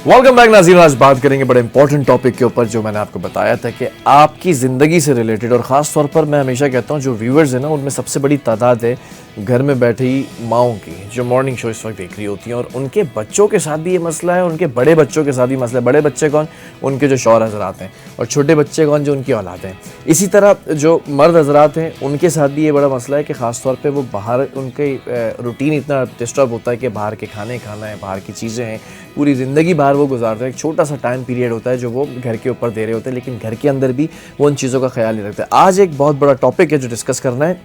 Welcome back नाज़रीन। आज बात करेंगे बड़े इंपॉर्टेंट टॉपिक के ऊपर जो मैंने आपको बताया था कि आपकी ज़िंदगी से रिलेटेड, और ख़ास तौर पर मैं हमेशा कहता हूँ जो व्यूअर्स हैं ना उनमें सबसे बड़ी तादाद है घर में बैठी माओं की जो मॉर्निंग शो इस वक्त देख रही होती हैं, और उनके बच्चों के साथ भी ये मसला है, उनके बड़े बच्चों के साथ भी मसला है। बड़े बच्चे कौन? उनके जो शौहर हज़रात हैं, और छोटे बच्चे कौन? जो उनकी औलाद हैं। इसी तरह जो मर्द हज़रात हैं उनके साथ भी ये बड़ा मसला है कि ख़ास तौर पर वो बाहर उनके रूटीन इतना डिस्टर्ब होता है कि बाहर के खाने खाना है, बाहर की चीज़ें हैं, पूरी ज़िंदगी बाहर वो गुजारते हैं। एक छोटा सा टाइम पीरियड होता है जो वो घर के ऊपर दे रहे होते हैं, लेकिन घर के अंदर भी वो उन चीज़ों का ख्याल नहीं रखते। आज एक बहुत बड़ा टॉपिक है जो डिस्कस करना है,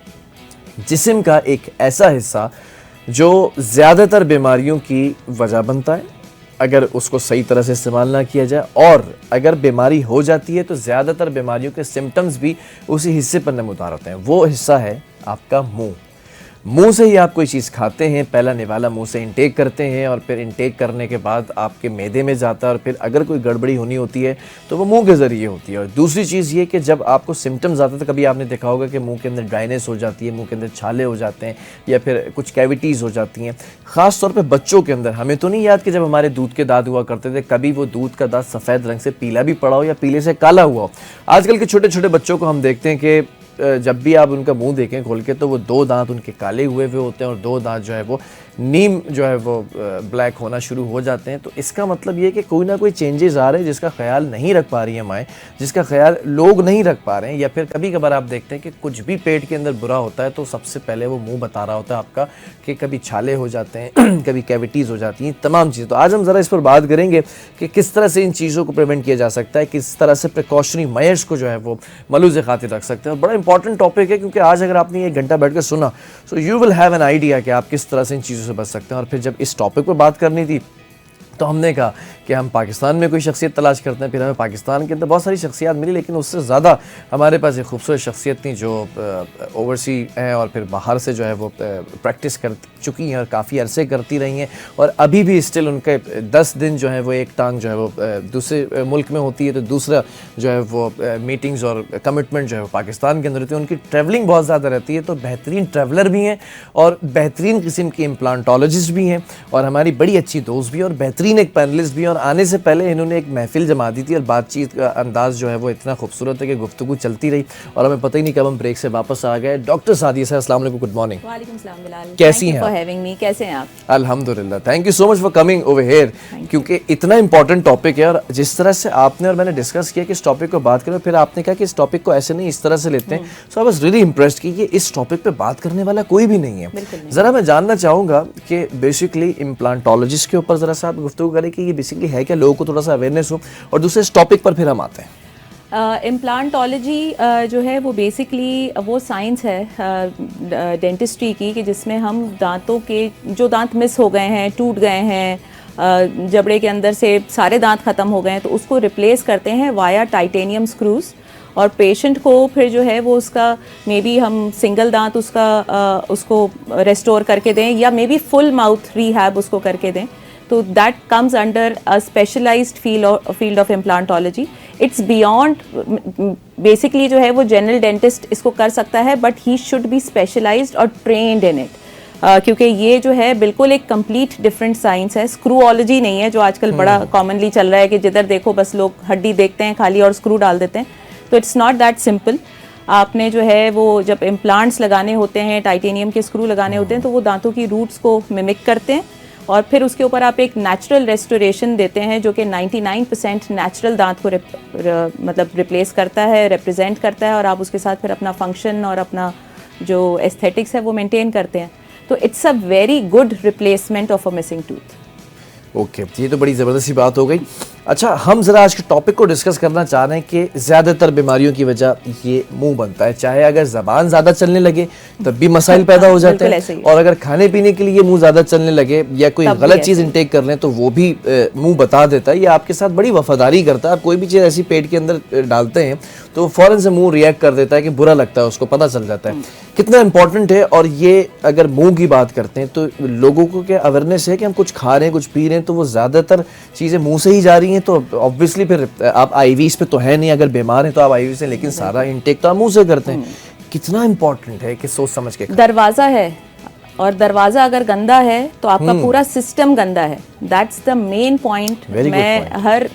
जिस्म का एक ऐसा हिस्सा जो ज़्यादातर बीमारियों की वजह बनता है अगर उसको सही तरह से इस्तेमाल ना किया जाए, और अगर बीमारी हो जाती है तो ज़्यादातर बीमारियों के सिम्टम्स भी उसी हिस्से पर नमूदार होते हैं। वो हिस्सा है आपका मुंह। मुंह से ही आप कोई चीज़ खाते हैं, पहला निवाला मुंह से इंटेक करते हैं, और फिर इंटेक करने के बाद आपके मैदे में जाता है, और फिर अगर कोई गड़बड़ी होनी होती है तो वो मुंह के ज़रिए होती है। और दूसरी चीज़ ये कि जब आपको सिम्टम्स आते हैं तो कभी आपने देखा होगा कि मुंह के अंदर ड्राइनेस हो जाती है, मुंह के अंदर छाले हो जाते हैं, या फिर कुछ कैविटीज़ हो जाती हैं। ख़ास तौर पर बच्चों के अंदर हमें तो नहीं याद कि जब हमारे दूध के दांत हुआ करते थे कभी वो दूध का दांत सफ़ेद रंग से पीला भी पड़ा हो या पीले से काला हुआ हो। आजकल के छोटे छोटे बच्चों को हम देखते हैं कि जब भी आप उनका मुंह देखें खोल के तो वो दो दांत उनके काले हुए होते हैं, और दो दांत जो है वो नीम जो है वो ब्लैक होना शुरू हो जाते हैं। तो इसका मतलब ये है कि कोई ना कोई चेंजेस आ रहे हैं जिसका ख्याल नहीं रख पा रही है माएँ, जिसका ख्याल लोग नहीं रख पा रहे हैं। या फिर कभी कभार आप देखते हैं कि कुछ भी पेट के अंदर बुरा होता है तो सबसे पहले वो मुंह बता रहा होता है आपका कि कभी छाले हो जाते हैं कभी कैविटीज़ हो जाती हैं, तमाम चीज़ें। तो आज हम ज़रा इस पर बात करेंगे कि किस तरह से इन चीज़ों को प्रिवेंट किया जा सकता है, किस तरह से प्रिकॉशनरी मेजर्स को जो है वो मलूज़ खातिर रख सकते हैं। और बड़ा इंपॉर्टेंट टॉपिक है क्योंकि आज अगर आपने 1 घंटा बैठ कर सुना so you will have an idea कि आप किस तरह से इन चीज़ों से बच सकते हैं। और फिर जब इस टॉपिक पर बात करनी थी तो हमने कहा कि हम पाकिस्तान में कोई शख्सियत तलाश करते हैं। फिर हमें पाकिस्तान के अंदर बहुत सारी शख्सियत मिली, लेकिन उससे ज़्यादा हमारे पास एक खूबसूरत शख्सियत थी जो ओवरसी हैं और फिर बाहर से जो है वो प्रैक्टिस कर चुकी हैं और काफ़ी अरसे करती रही हैं, और अभी भी स्टिल उनके 10 दिन जो है वो एक टांग जो है वो दूसरे मुल्क में होती है, तो दूसरा जो है वो मीटिंग्स और कमिटमेंट जो है वो पाकिस्तान के अंदर होती है। उनकी ट्रैवलिंग बहुत ज़्यादा रहती है, तो बेहतरीन ट्रैवलर भी हैं और बेहतरीन किस्म की इम्प्लांटोलॉजिस्ट भी हैं, और हमारी बड़ी अच्छी दोस्त भी हैं और बेहतरीन एक पैनलिस्ट भी हैं। और आने से पहले इन्होंने एक महफिल जमा दी थी, और बातचीत का अंदाज़ जो है वो इतना खूबसूरत है कि गुफ्तगू चलती रही और हमें पता ही नहीं कब हम ब्रेक से वापस आ गए। डॉक्टर सादिया साहब, अस्सलाम वालेकुम, गुड मॉर्निंग। वालेकुम सलाम बिलाल, कैसी हैं आप? कैसे हैं आप? अल्हम्दुलिल्लाह, thank you so much for coming over here, क्योंकि इतना इंपॉर्टेंट टॉपिक है। और जिस तरह से आपने और मैंने डिस्कस किया कि इस टॉपिक को बात करें, फिर आपने कहा कि इस टॉपिक को ऐसे नहीं इस तरह से लेते हैं, सो आई वाज रियली इम्प्रेस्ड कि ये इस टॉपिक पे बात करने वाला कोई भी नहीं है। ज़रा मैं जानना चाहूँगा कि बेसिकली इम्प्लांटोलॉजिस्ट के ऊपर ज़रा सा आप गुफ्तगू करें कि ये बेसिकली है क्या, लोगों को थोड़ा सा अवेयरनेस हो, और दूसरे इस टॉपिक पर फिर हम आते हैं। इम्प्लांटोलॉजी जो है वो बेसिकली वो साइंस है डेंटिस्ट्री की, कि जिसमें हम दांतों के जो दांत मिस हो गए हैं, टूट गए हैं, जबड़े के अंदर से सारे दांत ख़त्म हो गए हैं, तो उसको रिप्लेस करते हैं वाया टाइटेनियम स्क्रूज़। और पेशेंट को फिर जो है वो उसका मे बी हम सिंगल दांत उसको रेस्टोर करके दें, या maybe full mouth rehab उसको करके दें, तो that comes under a specialized field of implantology. It's beyond, basically जो है वो जनरल डेंटिस्ट इसको कर सकता है, but he should be specialized और ट्रेन्ड इन इट, क्योंकि ये जो है बिल्कुल एक कंप्लीट डिफरेंट साइंस है। स्क्रूओलॉजी नहीं है जो आजकल बड़ा कॉमनली चल रहा है कि जिधर देखो बस लोग हड्डी देखते हैं खाली और स्क्रू डाल देते हैं, तो इट्स नॉट दैट सिंपल। आपने जो है वो जब इम्प्लांट्स लगाने होते हैं, टाइटेनियम के स्क्रू लगाने होते हैं, तो वो दांतों की रूट्स को मिमिक करते हैं, और फिर उसके ऊपर आप एक नेचुरल रेस्टोरेशन देते हैं जो कि 99% नेचुरल दांत को मतलब रिप्लेस करता है, रिप्रेजेंट करता है, और आप उसके साथ फिर अपना फंक्शन और अपना जो एस्थेटिक्स है वो मेंटेन करते हैं। तो it's a very good replacement of a missing tooth. Okay, ये तो बड़ी ज़बरदस्त सी बात हो गई। अच्छा, हम ज़रा आज के टॉपिक को डिस्कस करना चाह रहे हैं कि ज़्यादातर बीमारियों की वजह ये मुंह बनता है। चाहे अगर ज़बान ज़्यादा चलने लगे तब भी मसाइल पैदा हो जाते हैं, और अगर खाने पीने के लिए मुंह ज़्यादा चलने लगे या कोई गलत चीज़ इंटेक कर लें तो वो भी मुंह बता देता है। ये आपके साथ बड़ी वफादारी करता है। आप कोई भी चीज़ ऐसी पेट के अंदर डालते हैं तो फ़ौरन से मुंह रिएक्ट कर देता है कि बुरा लगता है, उसको पता चल जाता है। कितना इंपॉर्टेंट है। और ये अगर मुंह की बात करते हैं तो लोगों को क्या अवेयरनेस है कि हम कुछ खा रहे हैं, कुछ पी रहे हैं, तो वो ज़्यादातर चीज़ें मुंह से ही जा रही हैं, तो ऑब्वियसली फिर आप आईवीज़ पे तो है नहीं, अगर बीमार हैं तो आप आईवी से, लेकिन सारा इंटेक तो आप मुंह से करते हैं। कितना इंपॉर्टेंट है कि सोच समझ के दरवाज़ा है और दरवाज़ा अगर गंदा है तो आपका पूरा सिस्टम गंदा है। That's the main point. मैं हर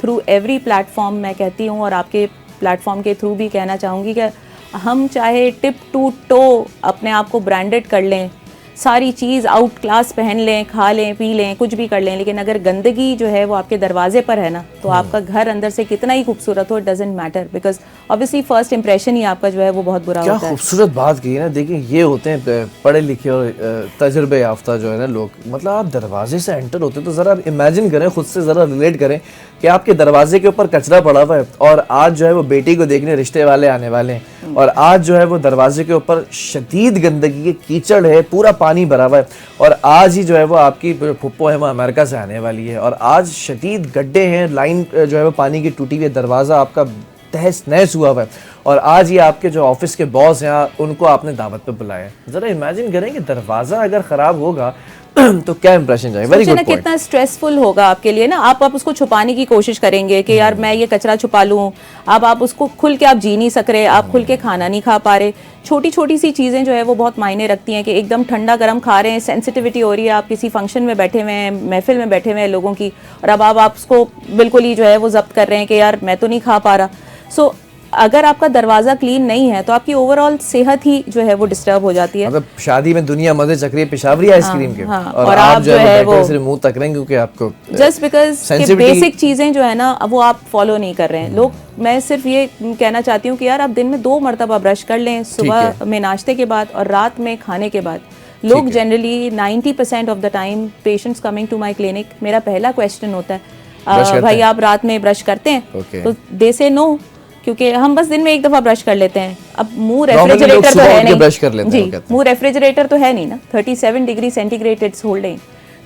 थ्रू एवरी प्लेटफॉर्म मैं कहती हूँ, और आपके प्लेटफॉर्म के थ्रू भी कहना चाहूँगी कि हम चाहे टिप टू टो अपने आप को ब्रांडेड कर लें, सारी चीज़ आउट क्लास पहन लें, खा लें, पी लें, कुछ भी कर लें, लेकिन अगर गंदगी जो है वो आपके दरवाजे पर है ना, तो आपका घर अंदर से कितना ही खूबसूरत हो, it doesn't matter, because obviously first impression ही आपका जो है वो बहुत बुरा होता है। क्या खूबसूरत बात की है ना। देखिए ये होते हैं पढ़े लिखे और तजुर्बे याफ्ता जो है ना लोग, मतलब आप दरवाजे से एंटर होते हैं तो ज़रा इमेजिन करें, खुद से ज़रा रिलेट करें कि आपके दरवाजे के ऊपर कचरा पड़ा हुआ है और आज जो है वो बेटी को देखने रिश्ते वाले आने वाले हैं और आज जो है वो दरवाजे के ऊपर शदीद गंदगी के कीचड़ है, पूरा पानी भरा हुआ है और आज ही जो है वो आपकी फुप्पो है वो अमेरिका से आने वाली है और आज शदीद गड्ढे हैं, लाइन जो है वो पानी की टूटी हुई है, दरवाज़ा आपका तहस नहस हुआ हुआ है और आज ये आपके जो ऑफिस के बॉस हैं उनको आपने दावत पे बुलाया। ज़रा इमेजिन करें कि दरवाज़ा अगर ख़राब होगा तो क्या इंप्रेशन जाएगा। Very good point. कितना स्ट्रेसफुल होगा आपके लिए ना। आप उसको छुपाने की कोशिश करेंगे कि यार मैं ये कचरा छुपा लूं। अब आप उसको खुल के आप जी नहीं सक रहे, आप खुल के खाना नहीं खा पा रहे। छोटी छोटी सी चीज़ें जो है वो बहुत मायने रखती हैं कि एकदम ठंडा गर्म खा रहे हैं, सेंसिटिविटी हो रही है, आप किसी फंक्शन में बैठे हुए हैं, महफिल में बैठे हुए हैं लोगों की, और अब आप उसको बिल्कुल ही जो है वो जब्त कर रहे हैं कि यार मैं तो नहीं खा पा रहा। सो अगर आपका दरवाजा क्लीन नहीं है तो आपकी ओवरऑल सेहत ही जो है वो डिस्टर्ब हो जाती है। मतलब शादी में दुनिया मजे चक रही है पेशावरी आइसक्रीम के और आप जो है वो सिर्फ मुंह तक रहे हैं क्योंकि आपको जस्ट बिकॉज बेसिक चीजें जो है ना वो आप फॉलो नहीं कर रहे हैं लोग। मैं सिर्फ ये कहना चाहती हूँ कि यार आप दिन में 2 मरतबा ब्रश कर लें, सुबह में नाश्ते के बाद और रात में खाने के बाद। लोग generally 90% of the time patients coming to my clinic, मेरा पहला क्वेश्चन होता है भाई आप रात में ब्रश करते हैं? तो दे से नो, क्योंकि हम बस दिन में एक दफा ब्रश कर लेते हैं। अब मुंह रेफ्रिजरेटर तो है नहीं ब्रश कर लेते जी, मुंह रेफ्रिजरेटर तो है नहीं ना, 37 डिग्री सेंटीग्रेड इट्स होल्डिंग।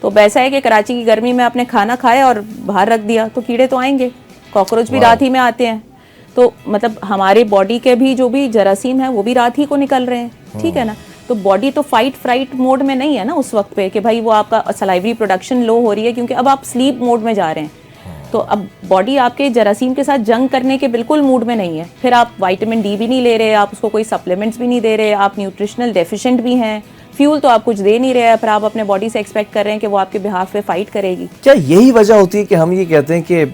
तो वैसा है कि कराची की गर्मी में आपने खाना खाया और बाहर रख दिया तो कीड़े तो आएंगे, कॉकरोच भी रात ही में आते हैं। तो मतलब हमारे बॉडी के भी जो भी जरासीम है वो भी रात ही को निकल रहे हैं, ठीक है ना। तो बॉडी तो फाइट फ्राइट मोड में नहीं है ना उस वक्त पे कि भाई वो आपका सलाइवरी प्रोडक्शन लो हो रही है, क्योंकि अब आप स्लीप मोड में जा रहे हैं। तो अब बॉडी आपके जरासीम के साथ जंग करने के बिल्कुल मूड में नहीं है। फिर आप विटामिन डी भी नहीं ले रहे, आप उसको कोई सप्लीमेंट्स भी नहीं दे रहे, आप न्यूट्रिशनल डेफिशिएंट भी हैं, फ्यूल तो आप कुछ दे नहीं रहे, फिर आप अपने बॉडी से एक्सपेक्ट कर रहे हैं कि वो आपके बिहाफ पे फाइट करेगी। क्या यही वजह होती है कि हम ये कहते हैं कि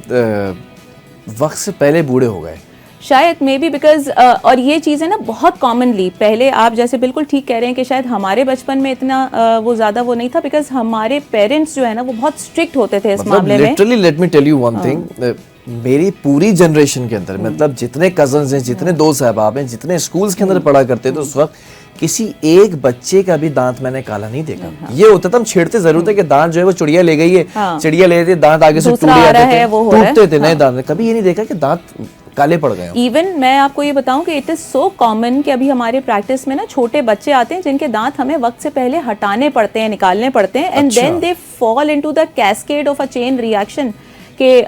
वक्त से पहले बूढ़े हो गए? शायद मे बी बिकॉज और ये चीज़ें ना बहुत कॉमनली पहले आप जैसे बिल्कुल ठीक कह रहे हैं कि शायद हमारे बचपन में इतना वो ज़्यादा वो नहीं था, बिकॉज हमारे पेरेंट्स जो है ना वो बहुत स्ट्रिक्ट होते थे इस मामले में। Literally let me tell you one thing, मेरी पूरी जनरेशन के अंदर मतलब जितने कजन्स हैं, जितने दोस्त अहबाब हैं, जितने स्कूल्स के अंदर पढ़ा करते थे उस वक्त किसी एक बच्चे का भी दांत मैंने काला नहीं देखा। ये होता था हम छेड़ते जरूर थे कि दांत जो है वो चिड़िया ले गई है, चिड़िया ले गई, दांत आगे से टूटते थे नए दांत। कभी ये नहीं देखा कि दांत काले पड़ गए। इवन मैं आपको ये बताऊं कि इट इज सो कॉमन कि अभी हमारे प्रैक्टिस में ना छोटे बच्चे आते हैं जिनके दांत हमें वक्त से पहले हटाने पड़ते हैं, निकालने पड़ते हैं, and then they fall into the cascade of a chain reaction कि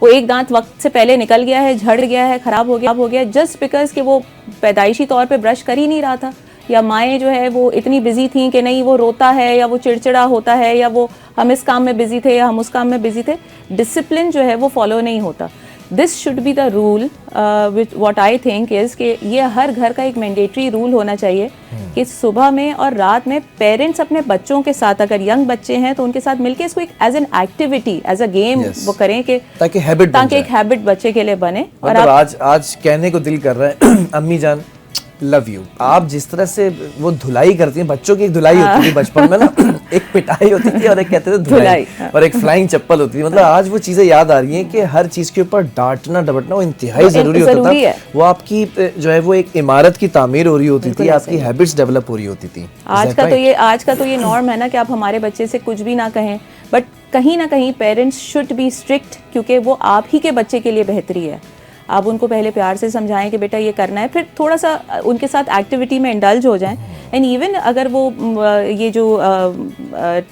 वो एक दांत वक्त से पहले निकल गया है, झड़ गया है, खराब हो गया जस्ट बिकॉज कि वो पैदाइशी तौर पे ब्रश कर ही नहीं रहा था, या माएँ जो है वो इतनी बिजी थी कि नहीं वो रोता है या वो चिड़चिड़ा होता है या वो हम इस काम में बिजी थे या हम उस काम में बिजी थे। डिसिप्लिन जो है वो फॉलो नहीं होता। This should be the rule which what I think is कि ये हर घर का एक मैंडेटरी रूल होना चाहिए कि सुबह में और रात में पेरेंट्स अपने बच्चों के साथ, अगर यंग बच्चे हैं तो उनके साथ मिलके इसको एक as an activity, as a game वो करें कि ताकि एक हैबिट बच्चे के लिए बने। और आज कहने को दिल कर रहा है अम्मी जान लव यू। आप जिस तरह से वो धुलाई करती हैं, बच्चों की एक धुलाई होती थी बचपन में ना, एक पिटाई होती थी और एक कहते थे धुलाई और एक फ्लाइंग चप्पल होती थी। मतलब आज वो चीजें याद आ रही हैं कि हर चीज के ऊपर डांटना डबटना वो इंतहाई जरूरी होता था। वो आपकी जो है वो एक इमारत की तामीर हो रही होती थी, आपकी हैबिट्स डेवलप हो रही होती थी। आज का तो ये नॉर्म है ना कि आप हमारे बच्चे से कुछ भी ना कहें, बट कहीं ना कहीं पेरेंट्स शुड बी स्ट्रिक्ट, क्योंकि वो आप ही के बच्चे के लिए बेहतरी है। आप उनको पहले प्यार से समझाएं कि बेटा ये करना है, फिर थोड़ा सा उनके साथ एक्टिविटी में इंडल्ज हो जाएं। एंड इवन अगर वो ये जो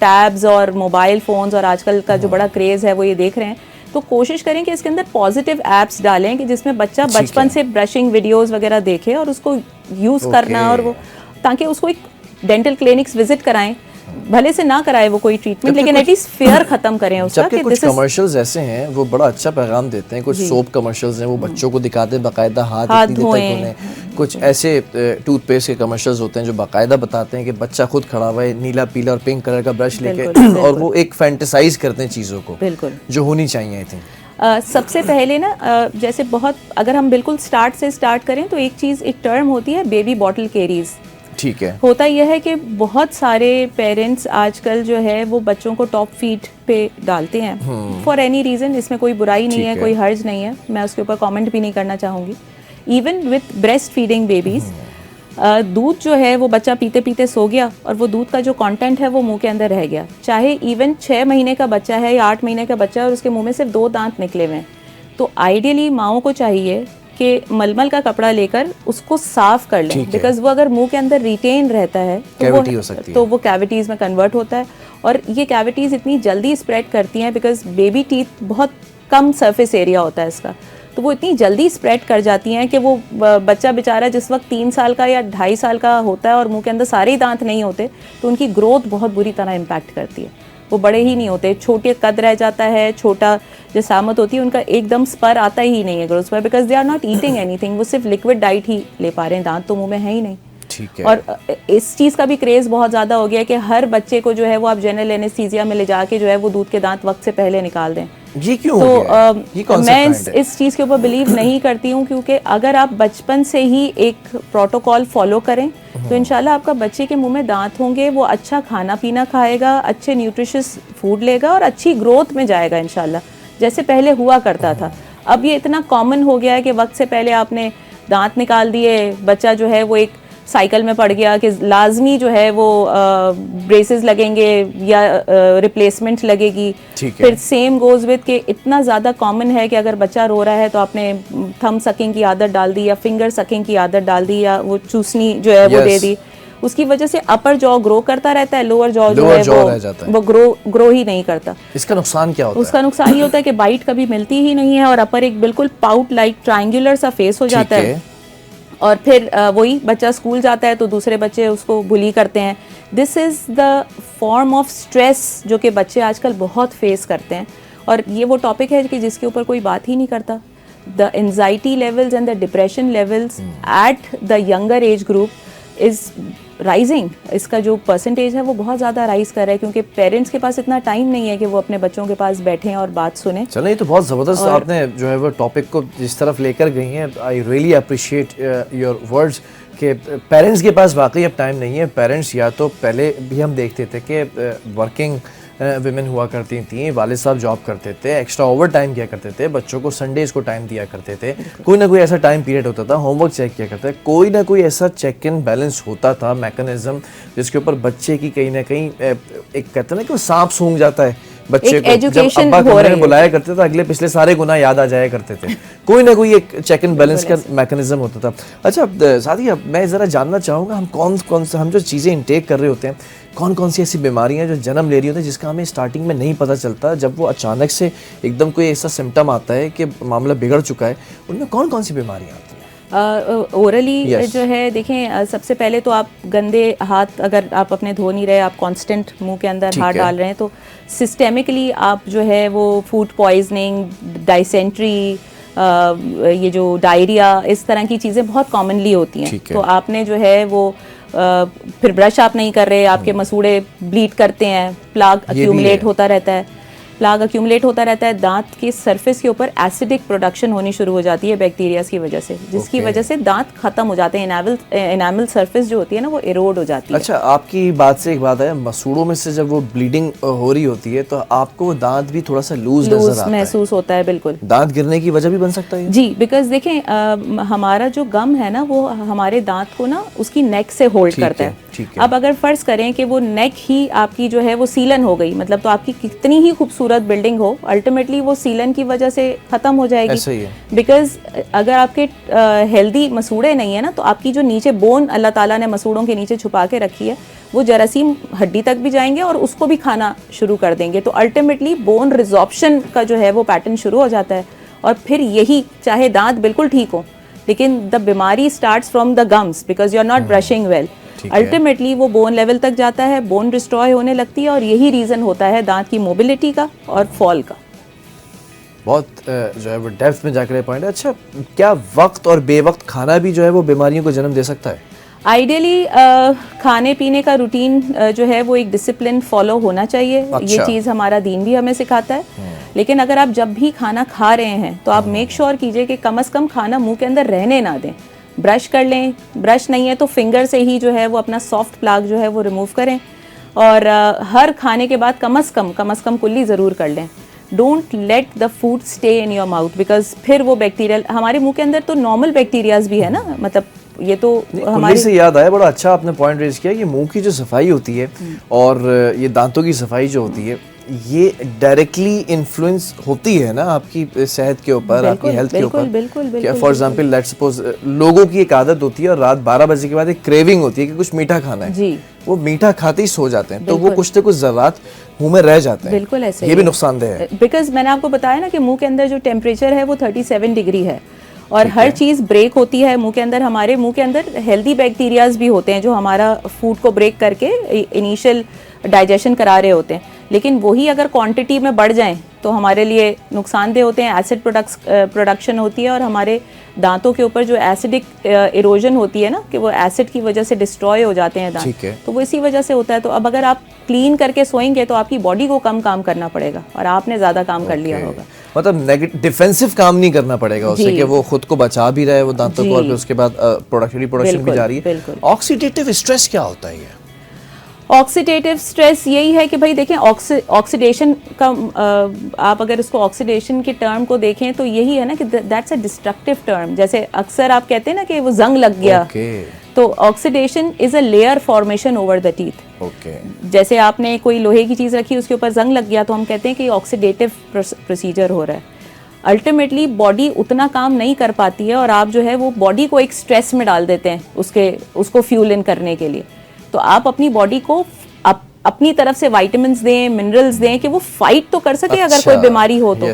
टैब्स और मोबाइल फ़ोन्स और आजकल का जो बड़ा क्रेज़ है वो ये देख रहे हैं, तो कोशिश करें कि इसके अंदर पॉजिटिव एप्स डालें कि जिसमें बच्चा बचपन से ब्रशिंग वीडियोस वगैरह देखे और उसको यूज़ करना, और वो ताकि उसको एक डेंटल क्लिनिक्स विजिट कराएं भले से ना कराए वो कोई ट्रीटमेंट, लेकिन एटलीस्ट फेयर खत्म करें उसका। जबकि कुछ कमर्शियल्स ऐसे हैं वो बड़ा अच्छा पैगाम देते हैं, कुछ सोप कमर्शियल्स हैं वो बच्चों को दिखाते हैं बाकायदा हाथ इतनी देर तक धोने, कुछ ऐसे टूथपेस्ट के कमर्शियल्स होते हैं जो बाकायदा बताते हैं कि बच्चा खुद खड़ा हुआ है नीला पीला और पिंक कलर का ब्रश लेके, और वो एक फैंटेसाइज करते हैं चीज़ों को, बिल्कुल जो होनी चाहिए। आई थिंक सबसे पहले ना जैसे बहुत अगर हम बिल्कुल स्टार्ट करें तो एक चीज़, एक टर्म होती है बेबी बॉटल कैरीज। ठीक है। होता यह है कि बहुत सारे पेरेंट्स आजकल जो है वो बच्चों को टॉप फीड पे डालते हैं फॉर एनी रीज़न। इसमें कोई बुराई नहीं है, कोई हर्ज नहीं है, मैं उसके ऊपर कमेंट भी नहीं करना चाहूँगी। Even with breast feeding babies, दूध जो है वो बच्चा पीते पीते सो गया और वो दूध का जो कंटेंट है वो मुंह के अंदर रह गया, चाहे इवन 6 महीने का बच्चा है या 8 महीने का बच्चा है और उसके मुंह में सिर्फ 2 दांत निकले हुए हैं, तो आइडियली माओं को चाहिए कि मलमल का कपड़ा लेकर उसको साफ कर लें, बिकॉज वो अगर मुंह के अंदर रिटेन रहता है तो वो कैविटीज़ में कन्वर्ट होता है, और ये कैविटीज़ इतनी जल्दी स्प्रेड करती हैं बिकॉज बेबी टीथ बहुत कम सरफेस एरिया होता है इसका, तो वो इतनी जल्दी स्प्रेड कर जाती हैं कि वो बच्चा बेचारा जिस वक्त 3 साल का या 2.5 साल का होता है और मुंह के अंदर सारे ही दांत नहीं होते, तो उनकी ग्रोथ बहुत बुरी तरह इम्पैक्ट करती है। वो बड़े ही नहीं होते, छोटे कद रह जाता है, छोटा जसामत होती है, उनका एकदम स्पर आता ही नहीं है ग्रोथ पर, because they are not eating anything. वो सिर्फ लिक्विड डाइट ही ले पा रहे हैं, दांत तो मुंह में है ही नहीं। ठीक है। और इस चीज़ का भी क्रेज़ बहुत ज़्यादा हो गया है कि हर बच्चे को जो है वो आप जनरल एनेस्थीसिया में ले जाके जो है वो दूध के दांत वक्त से पहले निकाल दें। ये क्यों तो हो गया? ये मैं इस चीज़ के ऊपर बिलीव नहीं करती हूँ, क्योंकि अगर आप बचपन से ही एक प्रोटोकॉल फॉलो करें तो इंशाल्लाह आपका बच्चे के मुंह में दांत होंगे, वो अच्छा खाना पीना खाएगा, अच्छे न्यूट्रिशियस फूड लेगा और अच्छी ग्रोथ में जाएगा इंशाल्लाह, जैसे पहले हुआ करता था। अब ये इतना कॉमन हो गया है कि वक्त से पहले आपने दांत निकाल दिए, बच्चा जो है वो एक साइकिल में पड़ गया कि लाजमी जो है वो ब्रेसेस लगेंगे या रिप्लेसमेंट लगेगी। फिर सेम गोज विद कि इतना ज़्यादा कॉमन है कि अगर बच्चा रो रहा है तो आपने थंब सकिंग की आदत डाल दी या फिंगर सकिंग की आदत डाल दी या वो चूसनी जो है वो दे दी, उसकी वजह से अपर जॉ ग्रो करता रहता है, लोअर जॉ जो है वो ग्रो ही नहीं करता। इसका नुकसान क्या होता है? उसका नुकसान ये होता है कि बाइट कभी मिलती ही नहीं है और अपर एक बिल्कुल पाउट लाइक ट्रायंगुलर सा फेस हो जाता है, और फिर वही बच्चा स्कूल जाता है तो दूसरे बच्चे उसको बुली करते हैं। This is the form of stress जो कि बच्चे आजकल बहुत फेस करते हैं, और ये वो टॉपिक है कि जिसके ऊपर कोई बात ही नहीं करता। The anxiety levels and the depression levels at the younger age group is rising. इसका जो परसेंटेज है वो बहुत ज़्यादा राइज कर रहा है, क्योंकि पेरेंट्स के पास इतना टाइम नहीं है कि वो अपने बच्चों के पास बैठें और बात सुने। चलो ये तो बहुत ज़बरदस्त आपने जो है वो टॉपिक को जिस तरफ लेकर गई हैं, I really appreciate your words कि पेरेंट्स के पास वाकई अब टाइम नहीं है। पेरेंट्स या तो पहले भी हम देखते थे कि वर्किंग विमेन हुआ करती थी, वालिद साहब जॉब करते थे, एक्स्ट्रा ओवर टाइम किया करते थे, बच्चों को संडेज़ को टाइम दिया करते थे, कोई ना कोई ऐसा टाइम पीरियड होता था, होमवर्क चेक किया करते थे, कोई ना कोई ऐसा चेक एंड बैलेंस होता था मैकेनिज्म जिसके ऊपर बच्चे की कहीं ना कहीं एक कहते हैं ना कि सांप सूंघ जाता है बच्चे को। जब अब्बा कमरे में बुलाया करते थे अगले पिछले सारे गुनाह याद आ जाया करते थे, कोई ना कोई एक चेक एंड बैलेंस का मैकेनिज्म होता था। अच्छा साथी, मैं ज़रा जानना चाहूँगा हम कौन से हम जो चीज़ें इंटेक कर रहे होते हैं, कौन सी ऐसी बीमारियां जो जन्म ले रही होती है जिसका हमें स्टार्टिंग में नहीं पता चलता, जब वो अचानक से एकदम कोई ऐसा सिम्टम आता है कि मामला बिगड़ चुका है, उनमें कौन सी बीमारियां आती हैं? ओरली जो है देखें, सबसे पहले तो आप गंदे हाथ अगर आप अपने धो नहीं रहे, आप कांस्टेंट मुंह के अंदर हाथ डाल रहे हैं, तो सिस्टेमिकली आप जो है वो फूड पॉइजनिंग, डाइसेंट्री, ये जो डायरिया, इस तरह की चीज़ें बहुत कॉमनली होती हैं। तो आपने जो है वो फिर ब्रश आप नहीं कर रहे, आपके मसूड़े ब्लीड करते हैं, प्लाग अक्यूमुलेट होता रहता है, दांत के सरफेस के ऊपर एसिडिक प्रोडक्शन होनी शुरू हो जाती है बैक्टीरियाज की वजह से, जिसकी वजह से दांत खत्म हो जाते हैं, एनामल सरफेस जो होती है ना वो इरोड हो जाती है। अच्छा, आपकी बात से एक बात है, मसूड़ों में से जब वो ब्लीडिंग हो रही होती है तो आपको दांत भी थोड़ा सा लूज महसूस होता है। बिल्कुल, दांत गिरने की वजह भी बन सकता है जी, बिकॉज देखें हमारा जो गम है ना वो हमारे दांत को ना उसकी नेक से होल्ड करता है। अब अगर फर्ज करें कि वो नेक ही आपकी जो है वो सीलन हो गई, मतलब तो आपकी कितनी ही खूबसूरत बिल्डिंग हो, अल्टीमेटली वो सीलन की वजह से खत्म हो जाएगी। बिकॉज अगर आपके हेल्दी मसूड़े नहीं है ना, तो आपकी जो नीचे बोन अल्लाह ताला ने मसूड़ों के नीचे छुपा के रखी है, वो जरासीम हड्डी तक भी जाएंगे और उसको भी खाना शुरू कर देंगे। तो अल्टीमेटली बोन रिजॉर्प्शन का जो है वो पैटर्न शुरू हो जाता है, और फिर यही चाहे दांत बिल्कुल ठीक हो, लेकिन द बीमारी starts from the gums because you are not brushing well. ठीक है। अल्टीमेटली वो बोन लेवल तक जाता है, बोन डिस्ट्रॉय होने लगती है और यही रीज़न होता है दांत की मोबिलिटी का और फॉल का। बहुत जो है वो डेप्थ में जाकर पॉइंट है। अच्छा, क्या वक्त और बेवक्त खाना भी जो है वो बीमारियों को जन्म दे सकता है? आइडियली खाने पीने का रूटीन जो है वो एक डिसिप्लिन फॉलो होना चाहिए। अच्छा। ये चीज़ हमारा दीन भी हमें सिखाता है। लेकिन अगर आप जब भी खाना खा रहे हैं तो आप मेक श्योर कीजिए कि कम से कम खाना मुंह के अंदर रहने ना दें। ब्रश कर लें, ब्रश नहीं है तो फिंगर से ही जो है वो अपना सॉफ्ट प्लाग जो है वो रिमूव करें। और हर खाने के बाद कम से कम कुल्ली ज़रूर कर लें। Don't let the food stay in your mouth, because फिर वो बैक्टीरियल, हमारे मुंह के अंदर तो नॉर्मल बैक्टीरियाज भी है ना, मतलब ये तो हमारे से याद आया, बड़ा अच्छा आपने पॉइंट रेज किया। ये मुंह की जो सफाई होती है और ये दांतों की सफाई जो होती है, ये डायरेक्टली इन्फ्लुएंस होती है ना आपकी सेहत के ऊपर, आपकी हेल्थ के ऊपर। बिल्कुल। फॉर एग्जांपल लेट्स सपोज लोगों की एक आदत होती है और रात 12 बजे के बाद एक क्रेविंग होती है कि कुछ मीठा खाना है जी, वो मीठा खाते ही सो जाते हैं, तो वो कुछ न कुछ ज़रात मुंह में रह जाते हैं। बिल्कुल ऐसे ये भी नुकसानदेह है, बिकॉज मैंने आपको बताया ना कि मुंह के अंदर जो टेम्परेचर है वो 37 डिग्री है और हर चीज़ ब्रेक होती है मुंह के अंदर। हमारे मुंह के अंदर हेल्दी बैक्टीरियाज भी होते हैं जो हमारा फूड को ब्रेक करके इनिशियल डाइजेशन करा रहे होते हैं, लेकिन वही अगर क्वांटिटी में बढ़ जाएं तो हमारे लिए नुकसानदेह होते हैं। एसिड प्रोडक्शन होती है और हमारे दांतों के ऊपर जो एसिडिक इरोजन होती है ना, कि वो एसिड की वजह से डिस्ट्रॉय हो जाते हैं दांत, तो वो इसी वजह से होता है। तो अब अगर आप क्लीन करके सोएंगे तो आपकी बॉडी को कम काम करना पड़ेगा और आपने ज़्यादा काम कर लिया होगा। मतलब डिफेंसिव काम नहीं करना पड़ेगा उससे, कि वो खुद को बचा भी रहे वो दांतों को और फिर उसके बाद प्रोडक्शन भी जारी है। ऑक्सीडेटिव स्ट्रेस क्या होता है? ऑक्सीडेटिव स्ट्रेस यही है कि भाई देखें, ऑक्सीडेशन का आप अगर इसको ऑक्सीडेशन के टर्म को देखें तो यही है ना कि दैट्स अ डिस्ट्रक्टिव टर्म। जैसे अक्सर आप कहते हैं ना कि वो जंग लग गया, तो oxidation is a layer formation over the teeth. जैसे आपने कोई लोहे की चीज़ रखी, उसके ऊपर जंग लग गया, तो हम कहते हैं कि ऑक्सीडेटिव प्रोसीजर हो रहा है। अल्टीमेटली बॉडी उतना काम नहीं कर पाती है और आप जो है वो बॉडी को एक स्ट्रेस में डाल देते हैं उसको फ्यूल इन करने के लिए। तो आप अपनी बॉडी को अपनी तरफ से विटामिन्स दें, मिनरल्स दें कि वो फाइट तो कर सके। अगर कोई बीमारी हो तो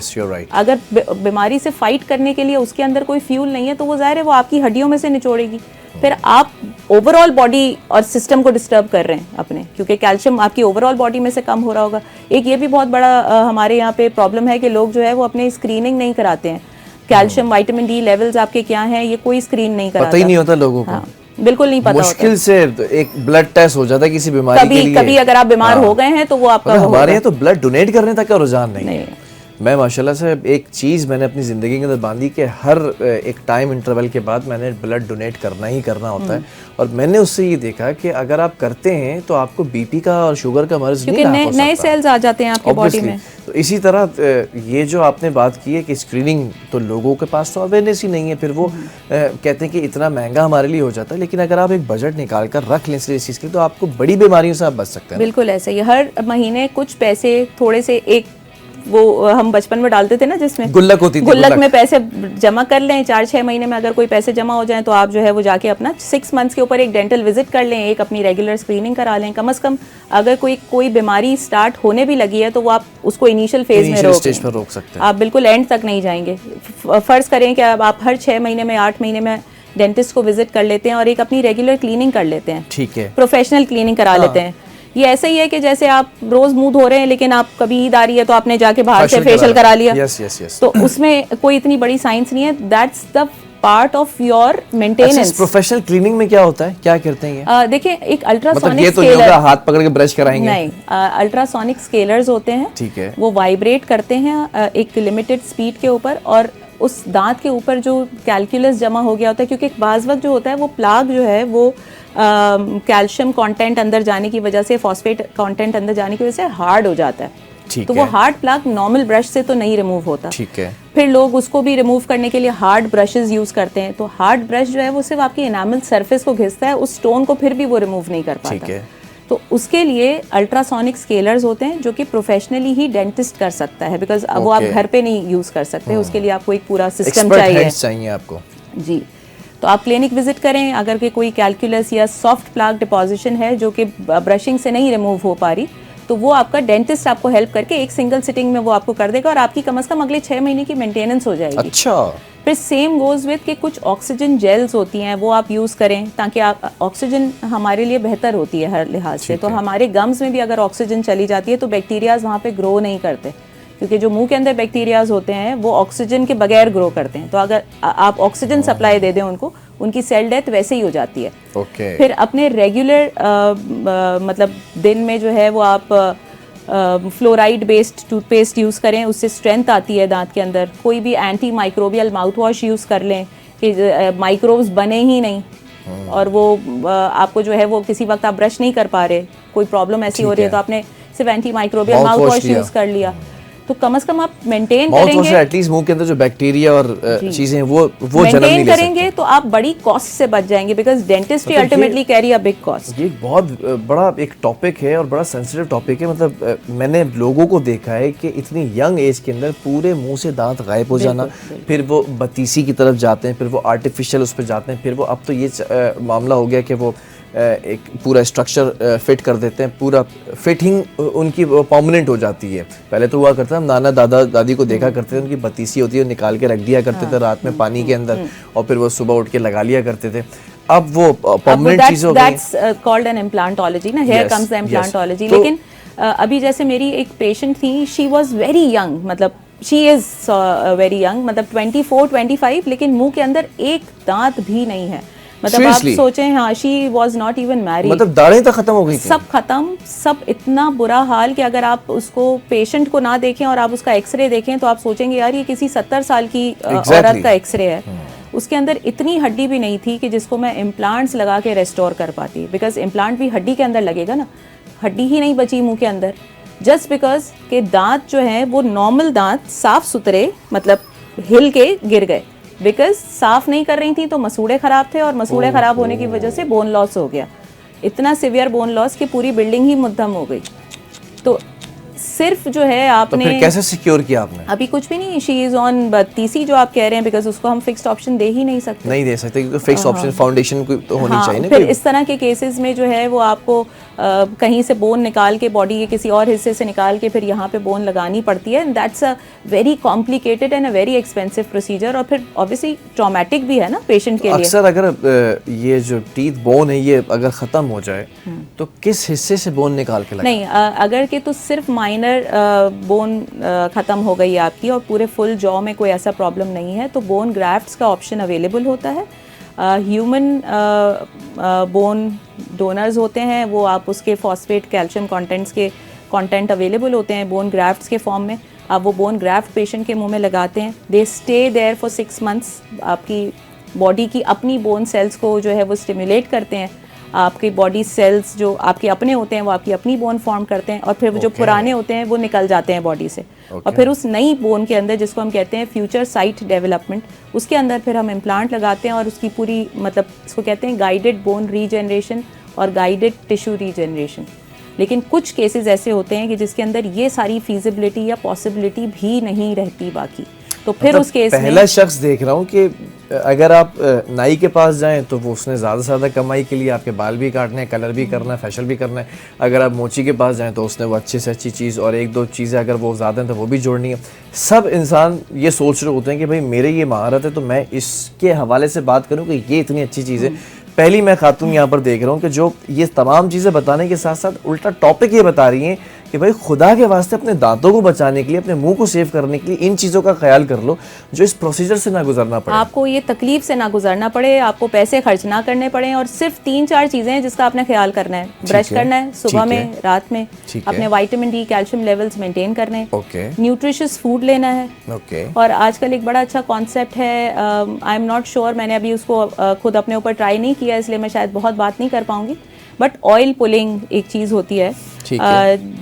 अगर बीमारी से फाइट करने के लिए उसके अंदर कोई फ्यूल नहीं है तो वो जाहिर है वो आपकी हड्डियों में से निचोड़ेगी, फिर आप ओवरऑल बॉडी और सिस्टम को डिस्टर्ब कर रहे हैं अपने, क्योंकि कैल्शियम आपकी ओवरऑल बॉडी में से कम हो रहा होगा। एक ये भी बहुत बड़ा हमारे यहाँ पे प्रॉब्लम है कि लोग जो है वो अपने स्क्रीनिंग नहीं कराते हैं। कैल्शियम, विटामिन डी लेवल्स आपके क्या हैं ये कोई स्क्रीन नहीं कराता, पता ही नहीं होता लोगों को। बिल्कुल नहीं पता मुश्किल से एक ब्लड टेस्ट हो जाता है किसी बीमारी के लिए। कभी अगर आप बीमार हो गए हैं तो वो आपका हमारे यहाँ तो ब्लड डोनेट करने तक का रुझान नहीं है। मैं माशाल्लाह से एक चीज़ मैंने अपनी ज़िंदगी के अंदर बांधी कि हर एक टाइम इंटरवल के बाद मैंने ब्लड डोनेट करना ही करना होता है। और मैंने उससे ये देखा कि अगर आप करते हैं तो आपको बीपी का और शुगर का मर्ज नहीं हो सकता, नए सेल्स आ जाते हैं आपकी बॉडी में। तो इसी तरह ये जो आपने बात की है कि स्क्रीनिंग, तो लोगों के पास तो अवेयरनेस ही नहीं है, फिर वो कहते हैं कि इतना महंगा हमारे लिए हो जाता है। लेकिन अगर आप एक बजट निकाल कर रख लें इस चीज़ के लिए तो आपको बड़ी बीमारियों से आप बच सकते हैं। बिल्कुल ऐसे ही हर महीने कुछ पैसे थोड़े से, एक वो हम बचपन में डालते थे ना जिसमें गुल्लक होती थी, गुल्लक में पैसे जमा कर लें। 4-6 महीने में अगर कोई पैसे जमा हो जाएं तो आप जो है वो जाके अपना 6 मंथ्स के ऊपर एक डेंटल विजिट कर लें, एक अपनी रेगुलर स्क्रीनिंग करा लें। कम से कम अगर कोई बीमारी स्टार्ट होने भी लगी है तो वो आप उसको इनिशियल फेज में रोक सकते हैं, आप बिल्कुल एंड तक नहीं जाएंगे। फर्ज करें कि अब आप हर 6 महीने में 8 महीने में डेंटिस्ट को विजिट कर लेते हैं और एक अपनी रेगुलर क्लीनिंग कर लेते हैं, ठीक है, प्रोफेशनल क्लीनिंग करा लेते हैं। ये ऐसा ही है कि जैसे आप रोज मुंह धो रहे हैं लेकिन आप कभी ईद आ रही है तो आपने जाके बाहर से फेशियल करा लिया। yes. तो उसमें कोई इतनी बड़ी साइंस नहीं है। That's the part of your maintenance. Professional cleaning में क्या होता है, क्या करते हैं ये? देखिए, एक अल्ट्रासोनिक मतलब ये तो नहीं होगा हाथ पकड़ के ब्रश कराएंगे, नहीं। अल्ट्रासोनिक स्केलर्स होते हैं, ठीक है, वो वाइब्रेट करते हैं एक लिमिटेड स्पीड के ऊपर और उस दांत के ऊपर जो कैलकुलस जमा हो गया होता है, क्योंकि बाज़ वक्त जो होता है वो प्लाग जो है वो कैल्शियम कंटेंट अंदर जाने की वजह से, फॉस्फेट कंटेंट अंदर जाने की वजह से हार्ड हो जाता है। तो वो हार्ड प्लाग नॉर्मल ब्रश से तो नहीं रिमूव होता, ठीक है। फिर लोग उसको भी रिमूव करने के लिए हार्ड ब्रशेस यूज करते हैं। तो हार्ड ब्रश जो है वो सिर्फ आपकी एनामल सरफेस को घिसता है, उस स्टोन को फिर भी वो रिमूव नहीं कर पाता, ठीक है। तो उसके लिए अल्ट्रासोनिक स्केलर्स होते हैं जो कि प्रोफेशनली ही डेंटिस्ट कर सकता है, बिकॉज अब वो आप घर पे नहीं यूज कर सकते, उसके लिए आपको एक पूरा सिस्टम चाहिए आपको जी। तो आप क्लिनिक विजिट करें, अगर के कोई कैलकुलस या सॉफ्ट प्लाग डिपॉजिशन है जो कि ब्रशिंग से नहीं रिमूव हो पा रही, तो वो आपका डेंटिस्ट आपको हेल्प करके एक सिंगल सिटिंग में वो आपको कर देगा और आपकी कम से कम अगले 6 महीने की मेंटेनेंस हो जाएगी। अच्छा, फिर सेम गोज़ विथ कि कुछ ऑक्सीजन जेल्स होती हैं वो आप यूज़ करें ताकि आप ऑक्सीजन हमारे लिए बेहतर होती है हर लिहाज से। तो हमारे गम्स में भी अगर ऑक्सीजन चली जाती है तो बैक्टीरियाज वहाँ पे ग्रो नहीं करते, क्योंकि जो मुंह के अंदर बैक्टीरियाज होते हैं वो ऑक्सीजन के बगैर ग्रो करते हैं। तो अगर आप ऑक्सीजन सप्लाई दे दें उनको, उनकी सेल डेथ वैसे ही हो जाती है। फिर अपने रेगुलर मतलब दिन में जो है वो आप फ्लोराइड बेस्ड टूथपेस्ट यूज़ करें, उससे स्ट्रेंथ आती है दांत के अंदर। कोई भी anti microbial mouth wash use कर लें कि माइक्रोब्स बने ही नहीं, और वो आपको जो है वो किसी वक्त आप ब्रश नहीं कर पा रहे, कोई प्रॉब्लम ऐसी हो रही है तो आपने सिर्फ anti microbial mouth wash use कर लिया, तो कम से कम आप मेंटेन करेंगे एटलीस्ट मुंह के अंदर जो बैक्टीरिया और चीजें वो जन्म नहीं ले मेंटेन करेंगे तो आप बड़ी कॉस्ट से बच जाएंगे, because dentistry ultimately carry a big cost. ये बहुत बड़ा एक टॉपिक है और बड़ा सेंसिटिव टॉपिक है। मतलब मैंने लोगों को देखा है कि इतनी यंग एज के अंदर पूरे मुंह से दांत गायब हो जाना, फिर वो बतीसी की तरफ जाते हैं, फिर वो आर्टिफिशियल उस पर जाते हैं, फिर वो अब तो ये मामला हो गया कि वो एक पूरा स्ट्रक्चर फिट कर देते हैं, पूरा फिटिंग उनकी परमानेंट हो जाती है। पहले तो हुआ करता, हम नाना दादा दादी को देखा करते थे, उनकी बतीसी होती है निकाल के रख दिया करते थे रात में पानी के अंदर, और फिर वो सुबह उठ के लगा लिया करते थे। अब वो परमानेंट चीज हो गई। दैट्स कॉल्ड एन इम्प्लांटोलॉजी ना, हियर कम्स द इम्प्लांटोलॉजी। लेकिन अभी जैसे मेरी एक पेशेंट थी, शी वाज वेरी यंग, मतलब शी इज वेरी यंग, मतलब 24-25, लेकिन मुंह के अंदर एक दांत भी नहीं है। मतलब आप सोचें, हाँ, she was not even married, मतलब दाढ़ें तक खत्म हो गई थी, सब खत्म, सब इतना बुरा हाल कि अगर आप उसको पेशेंट को ना देखें और आप उसका एक्सरे देखें तो आप सोचेंगे यार ये किसी 70 साल की औरत का एक्सरे है। उसके अंदर इतनी हड्डी भी नहीं थी कि जिसको मैं इम्प्लांट्स लगा के रेस्टोर कर पाती, बिकॉज इम्प्लांट भी हड्डी के अंदर लगेगा ना, हड्डी ही नहीं बची मुंह के अंदर, जस्ट बिकॉज के दांत जो है वो नॉर्मल दांत साफ सुथरे मतलब हिल के गिर गए, बिकॉज साफ नहीं कर रही थी तो मसूड़े खराब थे, और मसूड़े खराब होने की वजह से बोन लॉस हो गया, इतना सिवियर बोन लॉस कि पूरी बिल्डिंग ही मुद्दम हो गई। तो सिर्फ जो है आपने, तो फिर कैसे सिक्योर किया आपने? अभी कुछ भी नहीं, शी इज ऑन बत्तीसी जो आप कह रहे हैं, बिकॉज उसको हम फिक्स्ड ऑप्शन दे ही नहीं सकते, नहीं दे सकते, क्योंकि फिक्स्ड ऑप्शन फाउंडेशन तो होनी चाहिए ना। फिर इस तरह के केसेस में जो है वो आपको कहीं से बोन निकाल के बॉडी के किसी और हिस्से से निकाल के फिर यहाँ पे बोन लगानी पड़ती है, that's a very complicated and a very expensive procedure, और फिर ऑब्वियसली ट्रॉमेटिक भी है ना पेशेंट के लिए। अक्सर अगर ये जो टीथ बोन है ये अगर खत्म हो जाए तो किस हिस्से से बोन निकाल के लगाएं? नहीं, अगर कि तो सिर्फ माइनर बोन ख़त्म हो गई आपकी और पूरे फुल जॉ में कोई ऐसा प्रॉब्लम नहीं है तो बोन ग्राफ्ट्स का ऑप्शन अवेलेबल होता है। ह्यूमन बोन डोनर्स होते हैं, वो आप उसके फॉस्फेट कैल्शियम कंटेंट अवेलेबल होते हैं बोन ग्राफ्ट्स के फॉर्म में, आप वो बोन ग्राफ्ट पेशेंट के मुंह में लगाते हैं, they stay there for 6 months, आपकी बॉडी की अपनी बोन सेल्स को जो है वो स्टिमुलेट करते हैं, आपकी बॉडी सेल्स जो आपके अपने होते हैं वो आपकी अपनी बोन फॉर्म करते हैं, और फिर जो पुराने होते हैं वो निकल जाते हैं बॉडी से, और फिर उस नई बोन के अंदर जिसको हम कहते हैं फ्यूचर साइट डेवलपमेंट, उसके अंदर फिर हम इम्प्लांट लगाते हैं और उसकी पूरी मतलब इसको कहते हैं गाइडेड बोन रीजनरेशन और गाइडेड टिश्यू रीजनरेशन। लेकिन कुछ केसेस ऐसे होते हैं कि जिसके अंदर ये सारी फीजिबिलिटी या पॉसिबिलिटी भी नहीं रहती बाकी, तो फिर मतलब उस केस में पहला शख्स देख रहा हूँ कि अगर आप नाई के पास जाएं तो वो उसने ज़्यादा से ज़्यादा कमाई के लिए आपके बाल भी काटने हैं, कलर भी करना है, फेशियल भी करना है। अगर आप मोची के पास जाएं तो उसने वो अच्छी से अच्छी चीज़ और 1-2 चीज़ें अगर वो ज़्यादा हैं तो वो भी जोड़नी है। सब इंसान ये सोच रहे होते हैं कि भाई मेरे ये महारत है तो मैं इसके हवाले से बात करूँ कि ये इतनी अच्छी चीज़ है। पहली मैं खातून यहाँ पर देख रहा हूँ कि जो ये तमाम चीज़ें बताने के साथ साथ उल्टा टॉपिक ये बता रही हैं कि भाई खुदा के वास्ते अपने दांतों को बचाने के लिए, अपने मुंह को सेव करने के लिए इन चीज़ों का ख्याल कर लो जो इस प्रोसीजर से ना गुजरना पड़े, आपको ये तकलीफ से ना गुजरना पड़े, आपको पैसे खर्च ना करने पड़े, और सिर्फ 3-4 चीज़ें हैं जिसका आपने ख्याल करना है। ब्रश करना है सुबह में, रात में, अपने vitamin D calcium levels maintain करने हैं, न्यूट्रिशियस फूड लेना है, और आजकल एक बड़ा अच्छा कॉन्सेप्ट है, आई एम नॉट श्योर, मैंने अभी उसको खुद अपने ऊपर ट्राई नहीं किया इसलिए मैं शायद बहुत बात नहीं कर पाऊंगी, बट ऑयल पुलिंग एक चीज़ होती है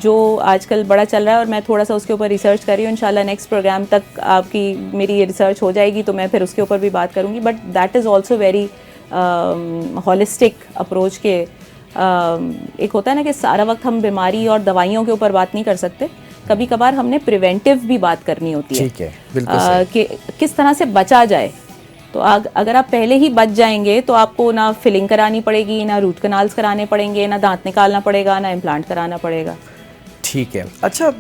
जो आजकल बड़ा चल रहा है और मैं थोड़ा सा उसके ऊपर रिसर्च कर रही हूँ। इंशाल्लाह नेक्स्ट प्रोग्राम तक आपकी मेरी ये रिसर्च हो जाएगी तो मैं फिर उसके ऊपर भी बात करूँगी, but that is also very holistic approach के एक होता है ना कि सारा वक्त हम बीमारी और दवाइयों के ऊपर बात नहीं कर सकते, कभी कभार हमने प्रिवेंटिव भी बात करनी होती है कि किस तरह से बचा जाए। तो अगर आप पहले ही बच जाएंगे तो आपको ना फिलिंग करानी पड़ेगी, ना रूट कनाल्स कराने पड़ेंगे, ना दांत निकालना पड़ेगा, ना इम्प्लांट कराना पड़ेगा। ठीक है। अच्छा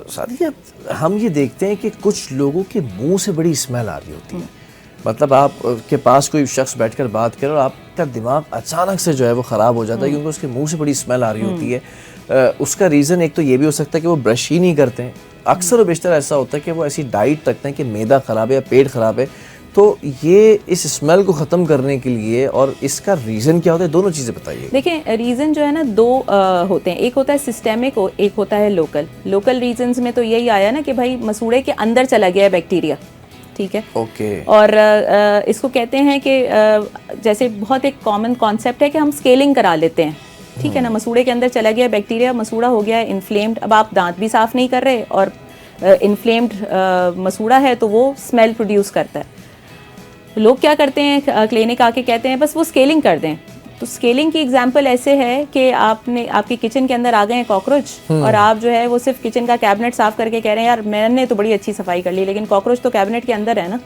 सादिया, हम ये देखते हैं कि कुछ लोगों के मुंह से बड़ी स्मेल आ रही होती है, मतलब आप के पास कोई शख्स बैठकर बात करे और आपका दिमाग अचानक से जो है वो ख़राब हो जाता है क्योंकि उसके मुंह से बड़ी स्मेल आ रही होती है। उसका रीज़न एक तो ये भी हो सकता है कि वो ब्रश ही नहीं करते हैं। अक्सर और बेशतर ऐसा होता है कि वो ऐसी डाइट रखते हैं कि मैदा ख़राब है या पेट ख़राब है। तो ये इस स्मेल को ख़त्म करने के लिए और इसका रीज़न क्या होता है, दोनों चीज़ें बताइए। देखिए, रीज़न जो है ना दो होते हैं, एक होता है सिस्टेमिक और एक होता है लोकल। लोकल रीजंस में तो यही आया ना कि भाई मसूड़े के अंदर चला गया है बैक्टीरिया, ठीक है। ओके। और इसको कहते हैं कि जैसे बहुत एक कॉमन कॉन्सेप्ट है कि हम स्केलिंग करा लेते हैं, ठीक है ना। मसूड़े के अंदर चला गया बैक्टीरिया, मसूड़ा हो गया इन्फ्लेम्ड। अब आप दांत भी साफ़ नहीं कर रहे और इन्फ्लेम्ड मसूड़ा है तो वो स्मेल प्रोड्यूस करता है। लोग क्या करते हैं, क्लिनिक आके कहते हैं बस वो स्केलिंग कर दें। तो स्केलिंग की एग्जांपल ऐसे है कि आपके किचन के अंदर आ गए हैं कॉकरोच और आप जो है वो सिर्फ किचन का कैबिनेट साफ करके कह रहे हैं यार मैंने तो बड़ी अच्छी सफाई कर ली, लेकिन कॉकरोच तो कैबिनेट के अंदर है ना,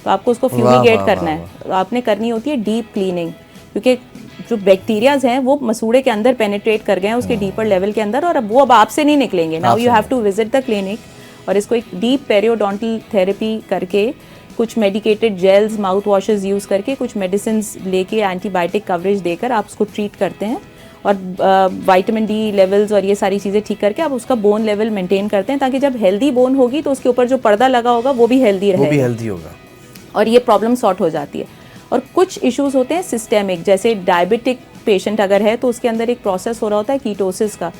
तो आपको उसको फ्यूमिगेट करना है। तो आपने करनी होती है डीप क्लीनिंग, क्योंकि जो बैक्टीरियाज हैं वो मसूड़े के अंदर पेनिट्रेट कर गए हैं उसके डीपर लेवल के अंदर, और अब वो अब आपसे नहीं निकलेंगे। Now you have to visit the clinic और इसको एक डीप पेरियोडोंटल थेरेपी करके, कुछ medicated gels, mouth washes use करके, कुछ मेडिसिन लेके, एंटीबायोटिक कवरेज देकर आप उसको ट्रीट करते हैं और विटामिन डी लेवल्स और ये सारी चीज़ें ठीक करके आप उसका बोन लेवल मेंटेन करते हैं, ताकि जब हेल्दी बोन होगी तो उसके ऊपर जो पर्दा लगा होगा वो भी हेल्दी रहेगा, वो भी हेल्दी होगा और ये प्रॉब्लम सॉर्ट हो जाती है। और कुछ इश्यूज होते हैं सिस्टेमिक, जैसे डायबिटिक पेशेंट अगर है तो उसके अंदर एक प्रोसेस हो रहा होता है कीटोसिस का,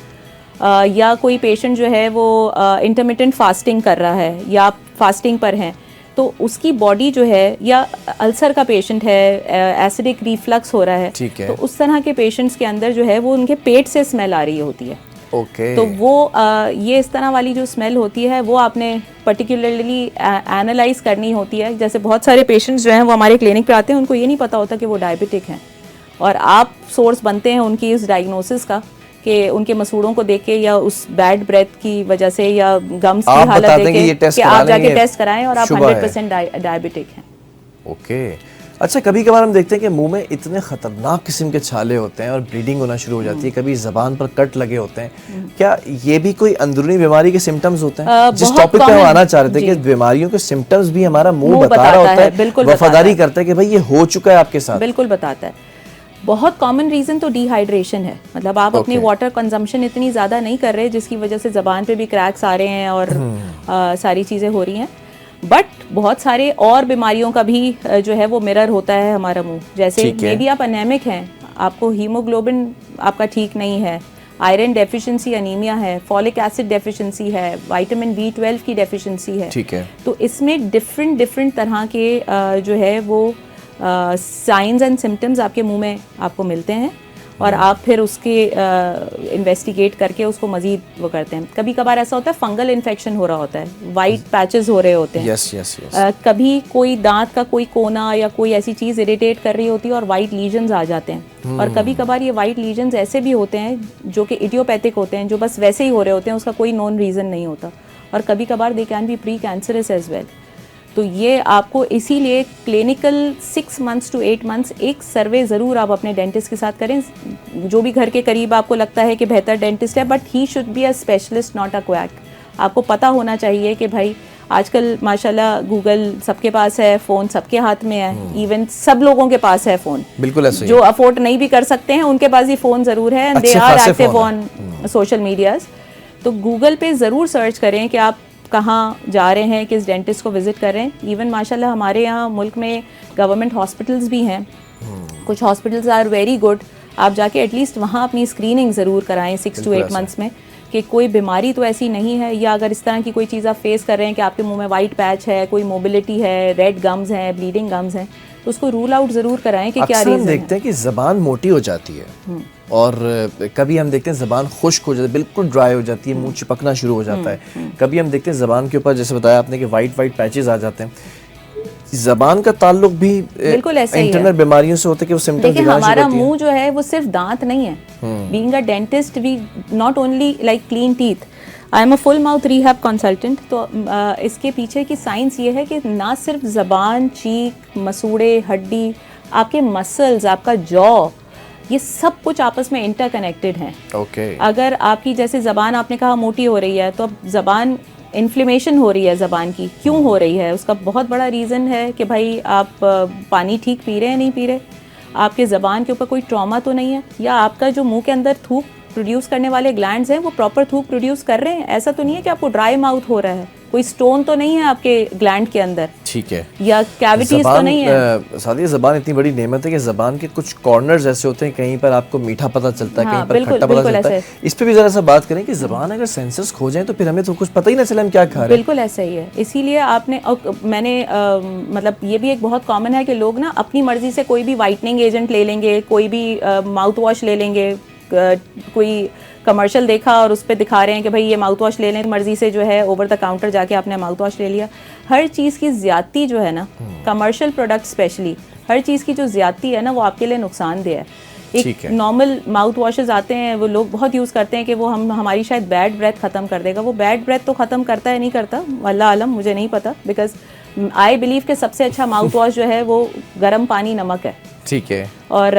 या कोई पेशेंट जो है वो इंटरमिटेंट फास्टिंग कर रहा है या फास्टिंग पर हैं, तो उसकी बॉडी जो है, या अल्सर का पेशेंट है, एसिडिक रिफ्लक्स हो रहा है, तो उस तरह के पेशेंट्स के अंदर जो है वो उनके पेट से स्मेल आ रही होती है। ओके। तो वो ये इस तरह वाली जो स्मेल होती है वो आपने पर्टिकुलरली एनालाइज करनी होती है। जैसे बहुत सारे पेशेंट्स जो हैं वो हमारे क्लिनिक पे आते हैं, उनको ये नहीं पता होता कि वो डायबिटिक हैं, और आप सोर्स बनते हैं उनकी इस डायग्नोसिस का कि उनके मसूड़ों को देख के या उस बैड ब्रेथ की वजह से या गम्स की हालत देख के आप जाके टेस्ट कराएं और आप 100% डायबिटिक हैं। ओके। अच्छा, कभी कभार हम देखते हैं कि मुंह में इतने खतरनाक किस्म के छाले होते हैं और ब्लीडिंग होना शुरू हो जाती है, कभी जबान पर कट लगे होते हैं, क्या ये भी कोई अंदरूनी बीमारी के सिम्टम्स होते हैं? जिस टॉपिक पे हम आना चाह रहे थे कि बीमारियों के सिम्टम्स भी हमारा मुंह बता रहा होता है, वफादारी करता है कि भाई ये हो चुका है आपके साथ। बिल्कुल बताता है। बहुत कॉमन रीज़न तो डिहाइड्रेशन है, मतलब आप अपनी वाटर कंजम्पशन इतनी ज़्यादा नहीं कर रहे जिसकी वजह से ज़बान पे भी क्रैक्स आ रहे हैं और सारी चीज़ें हो रही हैं। बट बहुत सारे और बीमारियों का भी जो है वो मिरर होता है हमारा मुंह। जैसे मे बी आप अनेमिक हैं, आपको हीमोग्लोबिन आपका ठीक नहीं है, आयरन डेफिशिएंसी अनीमिया है, फॉलिक एसिड डेफिशिएंसी है, विटामिन B12 की डेफिशिएंसी है, ठीक है। तो इसमें डिफरेंट तरह के जो है वो साइंस एंड सिम्टम्स आपके मुंह में आपको मिलते हैं और आप फिर उसके इन्वेस्टिगेट करके उसको मजीद वो करते हैं। कभी कभार ऐसा होता है फंगल इन्फेक्शन हो रहा होता है, वाइट पैचेस हो रहे होते हैं। yes, yes, yes. कभी कोई दांत का कोई कोना या कोई ऐसी चीज़ इरिटेट कर रही होती है और वाइट लीजन्स आ जाते हैं। और कभी कभार ये वाइट लीजन्स ऐसे भी होते हैं जो कि इडियोपैथिक होते हैं, जो बस वैसे ही हो रहे होते हैं, उसका कोई नॉन रीज़न नहीं होता। और कभी कभार they can be precancerous as well. तो ये आपको इसीलिए क्लिनिकल 6 months to 8 months एक सर्वे ज़रूर आप अपने डेंटिस्ट के साथ करें, जो भी घर के करीब आपको लगता है कि बेहतर डेंटिस्ट है, but he should be a specialist not a quack. आपको पता होना चाहिए कि भाई आजकल माशाल्लाह गूगल सबके पास है, फ़ोन सबके हाथ में है, इवन सब लोगों के पास है फ़ोन। बिल्कुल ऐसे जो अफोर्ड नहीं भी कर सकते हैं उनके पास ही फ़ोन ज़रूर है, and they are active on social medias. तो गूगल पे ज़रूर सर्च करें कि आप कहाँ जा रहे हैं, किस डेंटिस्ट को विजिट कर रहे हैं। इवन माशाल्लाह हमारे यहाँ मुल्क में गवर्नमेंट हॉस्पिटल्स भी हैं, कुछ हॉस्पिटल्स आर वेरी गुड। आप जाके एटलीस्ट वहाँ अपनी स्क्रीनिंग ज़रूर कराएं 6 to 8 months में कि कोई बीमारी तो ऐसी नहीं है, या अगर इस तरह की कोई चीज़ आप फेस कर रहे हैं कि आपके मुंह में वाइट पैच है, कोई मोबिलिटी है, रेड गम्स हैं, ब्लीडिंग गम्स हैं, तो उसको रूल आउट ज़रूर कराएं कि क्या रीज़न है। देखते हैं कि ज़बान मोटी हो जाती है और कभी हम देखते हैं ज़बान खुश्क हो जाती है, बिल्कुल ड्राई हो जाती है, मुंह चिपकना शुरू हो जाता है। कभी हम देखते हैं ज़बान के ऊपर, जैसे बताया आपने कि वाइट पैचेस आ जाते हैं। ज़बान का ताल्लुक भी बिल्कुल ऐसे ही इंटरनल बीमारियों से होता है कि वो सिम्टम्स दिखाना शुरू होती है। हमारा मुंह जो है वो सिर्फ दांत नहीं है। Being a dentist we not only like clean teeth, I am a full mouth rehab consultant. तो इसके पीछे की साइंस ये है कि ना सिर्फ ज़बान, चीक, मसूड़े, हड्डी, आपके मसल्स, आपका जॉ, ये सब कुछ आपस में इंटरकनेक्टेड हैं। ओके। अगर आपकी जैसे ज़बान आपने कहा मोटी हो रही है, तो अब ज़बान इन्फ्लेमेशन हो रही है ज़बान की, क्यों हो रही है? उसका बहुत बड़ा रीज़न है कि भाई आप पानी ठीक पी रहे हैं, नहीं पी रहे, आपके ज़बान के ऊपर कोई ट्रॉमा तो नहीं है, या आपका जो मुंह के अंदर थूक प्रोड्यूस करने वाले ग्लैंड्स हैं वो प्रॉपर थूक प्रोड्यूस कर रहे हैं। ऐसा तो नहीं है कि आपको ड्राई माउथ हो रहा है, कोई स्टोन तो नहीं है आपके ग्लैंड के अंदर, ठीक है, या कैविटीज तो नहीं है। सादिया, ज़बान इतनी बड़ी नेमत है कि ज़बान के कुछ कॉर्नर्स ऐसे होते हैं, कहीं पर आपको मीठा पता चलता है, हाँ, कहीं पर खट्टा पता चलता है। इस पे भी जरा सा बात करें कि ज़बान अगर सेंसर्स खो जाए तो फिर हमें तो कुछ पता ही ना चले हम क्या खा रहे हैं। बिल्कुल ऐसा ही है। इसीलिए आपने मैंने मतलब ये भी एक बहुत कॉमन है कि लोग ना अपनी मर्जी से कोई भी वाइटनिंग एजेंट ले लेंगे, कोई भी माउथ वॉश ले लेंगे, कोई कमर्शियल देखा और उस पर दिखा रहे हैं कि भाई ये माउथ वॉश ले लें, मर्जी से जो है ओवर द काउंटर जाके आपने माउथ वॉश ले लिया। हर चीज़ की ज़्यादती जो है ना, कमर्शियल प्रोडक्ट स्पेशली, हर चीज़ की जो ज़्यादती है ना वो आपके लिए नुकसानदेह है। एक नॉर्मल माउथ वॉशेस आते हैं, वो लोग बहुत यूज़ करते हैं कि वो हमारी शायद बैड ब्रेथ ख़त्म कर देगा। वो बैड ब्रेथ तो ख़त्म करता है नहीं करता, अल्लाह आलम, मुझे नहीं पता, बिकॉज आई बिलीव कि सबसे अच्छा माउथ वॉश जो है वो गर्म पानी नमक है। ठीक है, और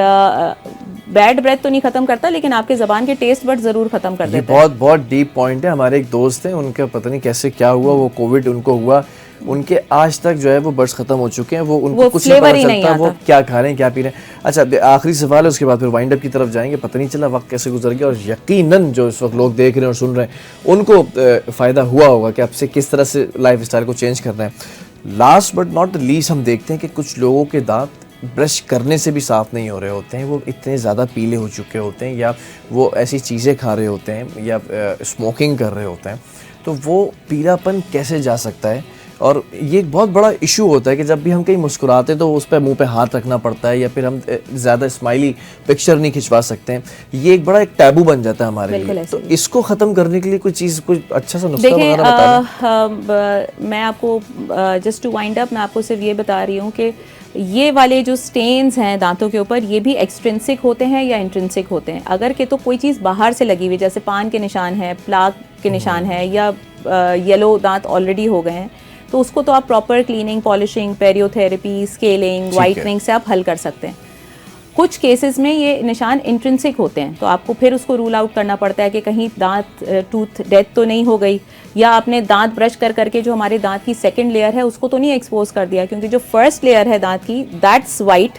बैड ब्रेथ तो नहीं खत्म करता, लेकिन आपके ज़बान के टेस्ट बट ज़रूर खत्म कर देता है। बहुत बहुत डीप पॉइंट है। हमारे एक दोस्त हैं, उनका पता नहीं कैसे क्या हुआ, वो कोविड उनको हुआ, उनके आज तक जो है वो बर्ड्स खत्म हो चुके हैं, वो उनको कुछ नहीं पता चलता वो क्या खा रहे हैं, क्या पी रहे हैं। अच्छा, आखिरी सवाल है, उसके बाद फिर वाइंड अप की तरफ जाएंगे। पता नहीं चला वक्त कैसे गुजर गया, और यकीनन जो इस वक्त लोग देख रहे हैं और सुन रहे हैं उनको फ़ायदा हुआ होगा कि आपसे किस तरह से लाइफ स्टाइल को चेंज करना है। लास्ट बट नॉट लीस्ट, हम देखते हैं कि कुछ लोगों के दांत ब्रश करने से भी साफ़ नहीं हो रहे होते हैं, वो इतने ज़्यादा पीले हो चुके होते हैं, या वो ऐसी चीज़ें खा रहे होते हैं, या स्मोकिंग कर रहे होते हैं, तो वो पीलापन कैसे जा सकता है? और ये एक बहुत बड़ा इशू होता है कि जब भी हम कहीं मुस्कुराते हैं तो उस पर मुंह पे हाथ रखना पड़ता है, या फिर हम ज़्यादा स्माइली पिक्चर नहीं खिंचवा सकते हैं। ये एक बड़ा एक टैबू बन जाता है हमारे लिए। तो इसको ख़त्म करने के लिए कोई चीज़, कोई अच्छा सा नुस्खा वगैरह बता मैं आपको जस्ट टू वाइंड अप, मैं आपको सिर्फ ये बता रही हूँ कि ये वाले जो स्टेन्स हैं दांतों के ऊपर, ये भी एक्सट्रिंसिक होते हैं या इंट्रिंसिक होते हैं। अगर के तो कोई चीज़ बाहर से लगी हुई, जैसे पान के निशान है, प्लाक के निशान है, या येलो दांत ऑलरेडी हो गए हैं, तो उसको तो आप proper cleaning, polishing, periotherapy, scaling, whitening से आप हल कर सकते हैं। कुछ केसेस में ये निशान इंट्रिंसिक होते हैं, तो आपको फिर उसको रूल आउट करना पड़ता है कि कहीं दांत टूथ डेथ तो नहीं हो गई, या आपने दांत ब्रश कर करके जो हमारे दांत की सेकंड लेयर है उसको तो नहीं एक्सपोज कर दिया, क्योंकि जो फर्स्ट लेयर है दांत की, दैट्स वाइट,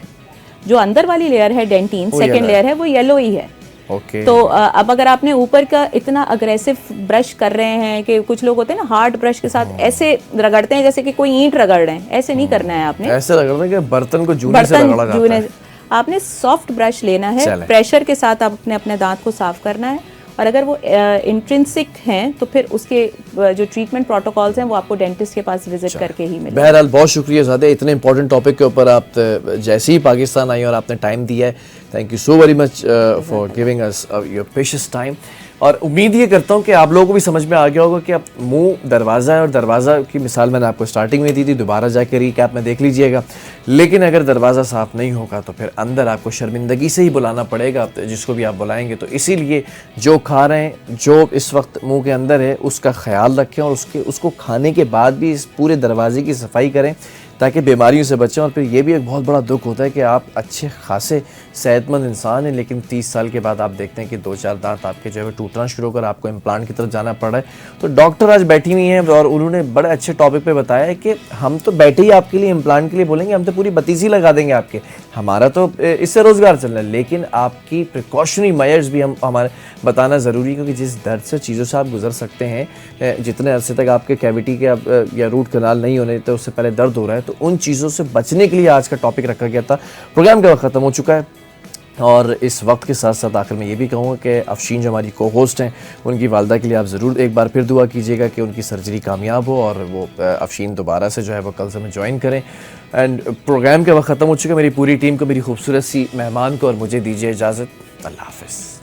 जो अंदर वाली लेयर है डेंटिन, सेकंड लेयर है, वो येलो ही है। तो अब अगर आपने ऊपर का इतना अग्रेसिव ब्रश कर रहे हैं कि कुछ लोग होते हैं ना हार्ड ब्रश के साथ ऐसे रगड़ते हैं जैसे कि कोई ईंट रगड़ रहे हैं, ऐसे नहीं करना है आपने। ऐसे रगड़ना है कि बर्तन को जूने से रगड़ा जाता है। आपने सॉफ्ट ब्रश लेना है, प्रेशर के साथ आपने अपने दांत को साफ करना है, और अगर वो इंट्रिंसिक हैं तो फिर उसके जो ट्रीटमेंट प्रोटोकॉल्स हैं वो आपको डेंटिस्ट के पास विजिट करके ही मिलेगा। बहरहाल बहुत शुक्रिया ज़ादिया, इतने इंपॉर्टेंट टॉपिक के ऊपर आप जैसे ही पाकिस्तान आई और आपने टाइम दिया है, thank you so very much for giving us your precious time. और उम्मीद ये करता हूँ कि आप लोगों को भी समझ में आ गया होगा कि अब मुंह दरवाज़ा है, और दरवाज़ा की मिसाल मैंने आपको स्टार्टिंग में दी थी, दोबारा जाकर रीकैप में देख लीजिएगा। लेकिन अगर दरवाज़ा साफ़ नहीं होगा तो फिर अंदर आपको शर्मिंदगी से ही बुलाना पड़ेगा, जिसको भी आप बुलाएंगे। तो इसीलिए जो खा रहे हैं, जो इस वक्त मुंह के अंदर है, उसका ख्याल रखें, और उसको खाने के बाद भी इस पूरे दरवाजे की सफाई करें ताकि बीमारियों से बचें। और फिर ये भी एक बहुत बड़ा दुख होता है कि आप अच्छे खासे सेहतमंद इंसान हैं, लेकिन 30 साल के बाद आप देखते हैं कि 2-4 दांत आपके जो है टूटना शुरू होकर आपको इम्प्लांट की तरफ जाना पड़ रहा है। तो डॉक्टर आज बैठी हुई हैं और उन्होंने बड़े अच्छे टॉपिक पे बताया है कि हम तो बैठे ही आपके लिए इम्प्लांट के लिए बोलेंगे, हम तो पूरी बत्तीसी लगा देंगे आपके, हमारा तो इससे रोज़गार चल रहा है, लेकिन आपकी प्रिकॉशनरी मेजर्स भी हमारे बताना ज़रूरी है, क्योंकि जिस दर्द से चीज़ों से आप गुजर सकते हैं, जितने अरसे तक आपके कैविटी के या रूट कनाल नहीं होने तो उससे पहले दर्द हो रहा है, तो उन चीज़ों से बचने के लिए आज का टॉपिक रखा गया था। प्रोग्राम का वक्त ख़त्म हो चुका है, और इस वक्त के साथ साथ आखिर में ये भी कहूँगा कि अफशीन जो हमारी को होस्ट हैं, उनकी वालदा के लिए आप ज़रूर एक बार फिर दुआ कीजिएगा कि उनकी सर्जरी कामयाब हो और वो अफशीन दोबारा से जो है वो कल से हमें ज्वाइन करें। एंड प्रोग्राम का वक्त ख़त्म हो चुका है। मेरी पूरी टीम को, मेरी खूबसूरत सी मेहमान को और मुझे दीजिए इजाज़त। अल्लाह हाफ़िज़।